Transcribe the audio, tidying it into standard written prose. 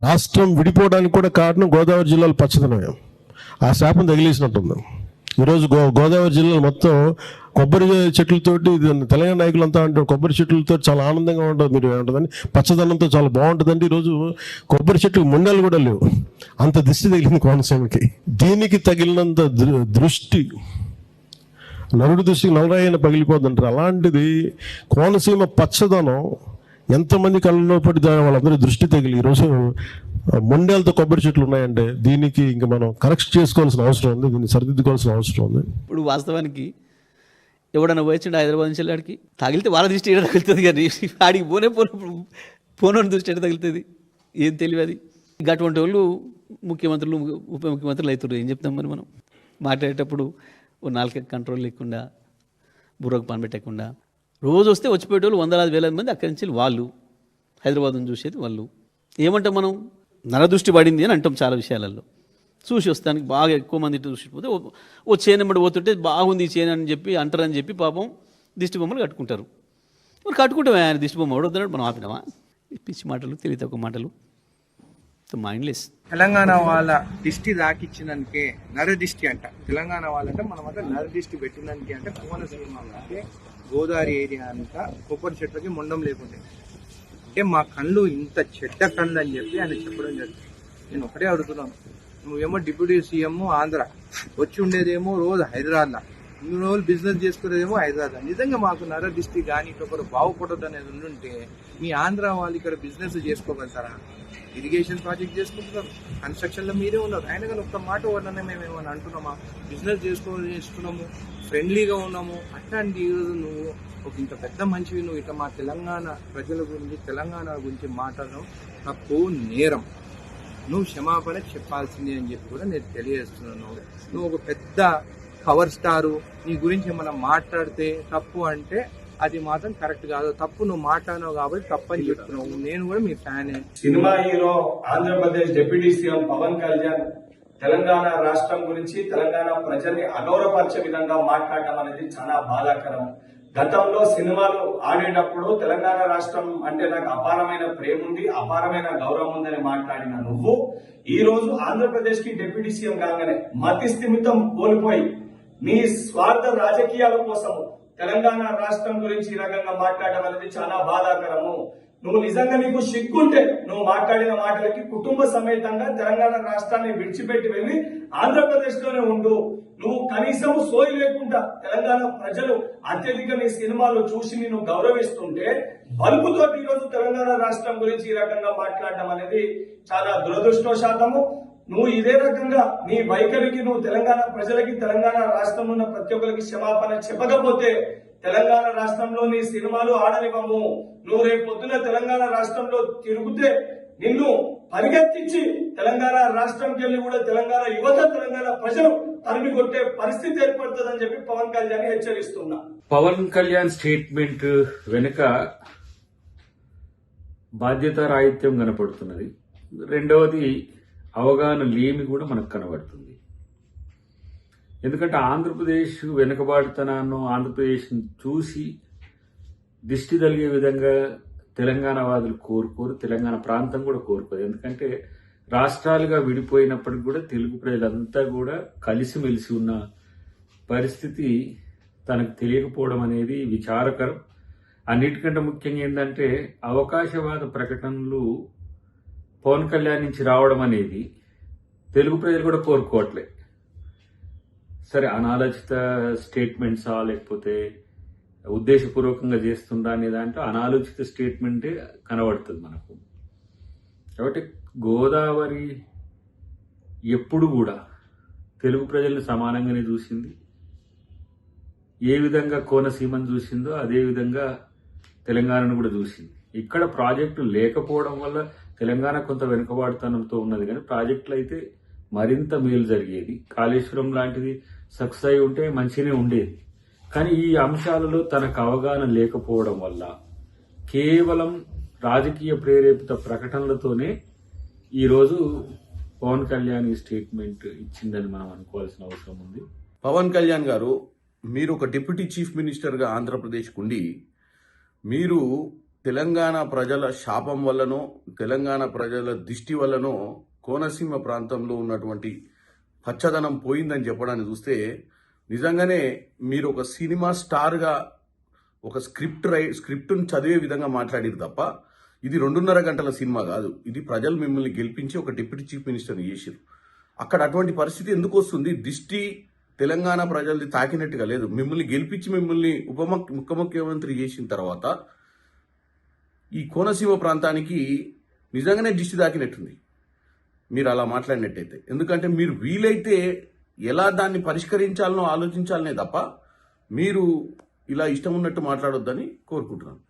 రాష్ట్రం విడిపోవడానికి కూడా కారణం గోదావరి జిల్లాలో పచ్చదనమే. ఆ శాపం తగిలేసినట్టుంది. ఈరోజు గోదావరి జిల్లాలో మొత్తం కొబ్బరి చెట్లతోటి, తెలంగాణ నాయకులంతా అంటారు కొబ్బరి చెట్లతో చాలా ఆనందంగా ఉంటుంది, మీరు ఏమంటుందని పచ్చదనంతో చాలా బాగుంటుందండి. ఈరోజు కొబ్బరి చెట్లకు ముండలు కూడా లేవు, అంత దిష్టి తగిలింది కోనసీమకి. దీనికి తగిలినంత దృష్టి నరుడి దృష్టికి నలరాయన పగిలిపోద్దంటారు. అలాంటిది కోనసీమ పచ్చదనం ఎంతమంది కళ్ళలో పడి వాళ్ళందరూ దృష్టి తగిలి ఈరోజు మొండేలతో కొబ్బరి చెట్లు ఉన్నాయంటే దీనికి ఇంకా మనం కరెక్ట్ చేసుకోవాల్సిన అవసరం ఉంది, దీన్ని సరిదిద్దుకోవాల్సిన అవసరం ఉంది. ఇప్పుడు వాస్తవానికి ఎవడన్నా పోయించండి హైదరాబాద్ నుంచి వెళ్ళాడికి తగిలితే వాళ్ళ దృష్టి ఎక్కడ తగులుతుంది, కానీ ఆడికి పోనోని దృష్టి ఎక్కడ తగులుతుంది, ఏం తెలియదు. అటువంటి వాళ్ళు ముఖ్యమంత్రులు ఉప ముఖ్యమంత్రులు అవుతారు. ఏం చెప్తాం మరి మనం మాట్లాడేటప్పుడు ఓ నాలుక కంట్రోల్ లేకుండా, బుర్రకు పని పెట్టకుండా, రోజు వస్తే వచ్చిపోయేటోళ్ళు వందలాది వేలాది మంది అక్కడి నుంచి వాళ్ళు హైదరాబాద్ను చూసేది వాళ్ళు. ఏమంటాం మనం, నరదృష్టి పడింది అని అంటాం చాలా విషయాలలో. చూసి వస్తానికి బాగా ఎక్కువ మంది చూసిపోతే ఓ చేనెమ్మడి పోతుంటే బాగుంది ఈ చేను అని చెప్పి అంటారని చెప్పి పాపం దిష్టి బొమ్మలు కట్టుకుంటారు. మరి కట్టుకుంటామే, ఆయన దిష్టి బొమ్మ వద్దన్నాడు, మనం ఆపినామా? పిచ్చి మాటలు, తెలివి తక్కువ మాటలు, మైండ్లెస్. తెలంగాణ వాళ్ళ దిష్టి దాకిచ్చినందుకే నరదిష్టి అంట. తెలంగాణ వాళ్ళంటే మనం అంటే నరదిష్టి పెట్టినందుకే అంటే కోనసీమ అంటే గోదావరి ఏరియా అంతా కొబ్బరి చెట్లకి మొండం లేకుండే అంటే మా కళ్ళు ఇంత చెడ్డ కళ్ళు అని చెప్పి ఆయన చెప్పడం జరిగింది. నేను ఒకటే అడుగుతున్నాను, నువ్వేమో డిప్యూటీ సీఎం ఆంధ్ర, వచ్చి ఉండేదేమో రోజు హైదరాబాద్లో, ఇన్ని రోజులు బిజినెస్ చేసుకునేదేమో హైదరాబాద్. నిజంగా మాకు నరదిష్టి కానీ ఒకరు బాగుపడదు అనేది ఉండుంటే మీ ఆంధ్ర వాళ్ళు ఇక్కడ బిజినెస్ చేసుకోగలుగుతారా? ఇరిగేషన్ ప్రాజెక్ట్ చేసుకుంటున్నారు, కన్స్ట్రక్షన్లో మీరే ఉన్నారు. ఆయన కానీ ఒక్క మాట వల్లనే మేము ఏమైనా అంటున్నామా? బిజినెస్ చేస్తున్నాము, ఫ్రెండ్లీగా ఉన్నాము. అట్లాంటి ఈరోజు నువ్వు ఒక ఇంత పెద్ద మనిషివి, నువ్వు ఇట్లా మా తెలంగాణ ప్రజల గురించి, తెలంగాణ గురించి మాట్లాడడం తప్పు, నేరం. నువ్వు క్షమాపణ చెప్పాల్సిందే అని చెప్పి కూడా నేను తెలియజేస్తున్నాను. నువ్వు ఒక పెద్ద పవర్ స్టారు, నీ గురించి మనం మాట్లాడితే తప్పు అంటే అది మాత్రం కరెక్ట్ కాదు. తప్పు నువ్వు మాట్లాడినావు కాబట్టి తప్పని చెప్తున్నావు. నేను కూడా మీ ఫ్యానే. Cinema hero Andhra Pradesh deputy CM Pawan Kalyan Telangana రాష్ట్రం గురించి, తెలంగాణ ప్రజల్ని అగౌరవపరిచే విధంగా మాట్లాడటం అనేది చాలా బాధాకరం. గతంలో సినిమాలు ఆడేటప్పుడు తెలంగాణ రాష్ట్రం అంటే నాకు అపారమైన ప్రేమ ఉంది, అపారమైన గౌరవం ఉందని మాట్లాడిన నువ్వు ఈ రోజు ఆంధ్రప్రదేశ్ కి డిప్యూటీ సీఎం కాగానే మతి స్థిమితం కోల్పోయి నీ స్వార్థ రాజకీయాల కోసం తెలంగాణ రాష్ట్రం గురించి ఈ రకంగా మాట్లాడడం అనేది చాలా బాధాకరము. నువ్వు నిజంగా నీకు సిగ్గుంటే నువ్వు మాట్లాడిన మాటలకి కుటుంబ సమేతంగా తెలంగాణ రాష్ట్రాన్ని విడిచిపెట్టి వెళ్లి ఆంధ్రప్రదేశ్ లోనే ఉండు. నువ్వు కనీసం సోయి లేకుండా తెలంగాణ ప్రజలు అత్యధిక నీ సినిమాలు చూసి నిన్ను గౌరవిస్తుంటే బల్బుతో ఈ రోజు తెలంగాణ రాష్ట్రం గురించి ఈ రకంగా మాట్లాడడం అనేది చాలా దురదృష్టవశాతము. నువ్వు ఇదే రకంగా నీ వైఖరికి నువ్వు తెలంగాణ ప్రజలకి, తెలంగాణ రాష్ట్రంలో ఉన్న ప్రతి ఒక్కరికి క్షమాపణ చెప్పకపోతే తెలంగాణ రాష్ట్రంలో నీ సినిమాలు ఆడనివ్వము. నువ్వు రేపు పొద్దున తెలంగాణ రాష్ట్రంలో తిరుగుతే నిన్ను పరిగెత్తించి తెలంగాణ రాష్ట్రంకి వెళ్ళి కూడా తెలంగాణ యువత, తెలంగాణ ప్రజలు తరిమి కొట్టే పరిస్థితి ఏర్పడుతుందని చెప్పి పవన్ కళ్యాణ్ హెచ్చరిస్తున్నా. పవన్ కళ్యాణ్ స్టేట్మెంట్ వెనుక బాధ్యత రాహిత్యం కనపడుతున్నది. రెండవది అవగాహన లేమి కూడా మనకు కనబడుతుంది. ఎందుకంటే ఆంధ్రప్రదేశ్ వెనుకబాటుతనాన్ని, ఆంధ్రప్రదేశ్ చూసి దిష్టి తగిలే విధంగా తెలంగాణ వాదులు కోరుకోరు, తెలంగాణ ప్రాంతం కూడా కోరుకోరు. ఎందుకంటే రాష్ట్రాలుగా విడిపోయినప్పటికి కూడా తెలుగు ప్రజలంతా కూడా కలిసిమెలిసి ఉన్న పరిస్థితి తనకు తెలియకపోవడం అనేది విచారకరం. అన్నిటికంటే ముఖ్యంగా ఏంటంటే అవకాశవాద ప్రకటనలు పవన్ కళ్యాణ్ నుంచి రావడం అనేది తెలుగు ప్రజలు కూడా కోరుకోవట్లే. సరే, అనాలోచిత స్టేట్మెంట్సా లేకపోతే ఉద్దేశపూర్వకంగా చేస్తుందా అనే దాంట్లో అనాలోచిత స్టేట్మెంటే కనబడుతుంది మనకు. కాబట్టి గోదావరి ఎప్పుడు కూడా తెలుగు ప్రజల్ని సమానంగానే చూసింది. ఏ విధంగా కోనసీమను చూసిందో అదే విధంగా తెలంగాణను కూడా చూసింది. ఇక్కడ ప్రాజెక్టు లేకపోవడం వల్ల తెలంగాణ కొంత వెనుకబాటుతనంతో ఉన్నది, కానీ ప్రాజెక్టులు అయితే మరింత మేలు జరిగేది. కాళేశ్వరం లాంటిది సక్సెస్ అయి ఉంటే మంచిగానే ఉండేది. కానీ ఈ అంశాలలో తనకు అవగాహన లేకపోవడం వల్ల కేవలం రాజకీయ ప్రేరేపిత ప్రకటనలతోనే ఈరోజు పవన్ కళ్యాణ్ ఈ స్టేట్మెంట్ ఇచ్చిందని మనం అనుకోవాల్సిన అవసరం ఉంది. పవన్ కళ్యాణ్ గారు, మీరు ఒక డిప్యూటీ చీఫ్ మినిస్టర్గా ఆంధ్రప్రదేశ్కు ఉండి మీరు తెలంగాణ ప్రజల శాపం వల్లనో తెలంగాణ ప్రజల దిష్టి వల్లనో కోనసీమ ప్రాంతంలో ఉన్నటువంటి పచ్చదనం పోయిందని చెప్పడాన్ని చూస్తే నిజంగానే మీరు ఒక సినిమా స్టార్గా ఒక స్క్రిప్ట్ను చదివే విధంగా మాట్లాడారు తప్ప ఇది 2.5 గంటల సినిమా కాదు. ఇది ప్రజలు మిమ్మల్ని గెలిపించి ఒక డిప్యూటీ చీఫ్ మినిస్టర్ని చేశారు. అక్కడ అటువంటి పరిస్థితి ఎందుకు వస్తుంది? దిష్టి తెలంగాణ ప్రజలది తాకినట్టుగా లేదు. మిమ్మల్ని గెలిపించి మిమ్మల్ని ముఖ్యమంత్రి చేసిన తర్వాత ఈ కోనసీమ ప్రాంతానికి నిజంగానే దిష్టి తాకినట్టుంది మీరు అలా మాట్లాడినట్టయితే. ఎందుకంటే మీరు వీలైతే ఎలా దాన్ని పరిష్కరించాలనో ఆలోచించాలనే తప్ప మీరు ఇలా ఇష్టం ఉన్నట్టు మాట్లాడొద్దని కోరుకుంటున్నాను.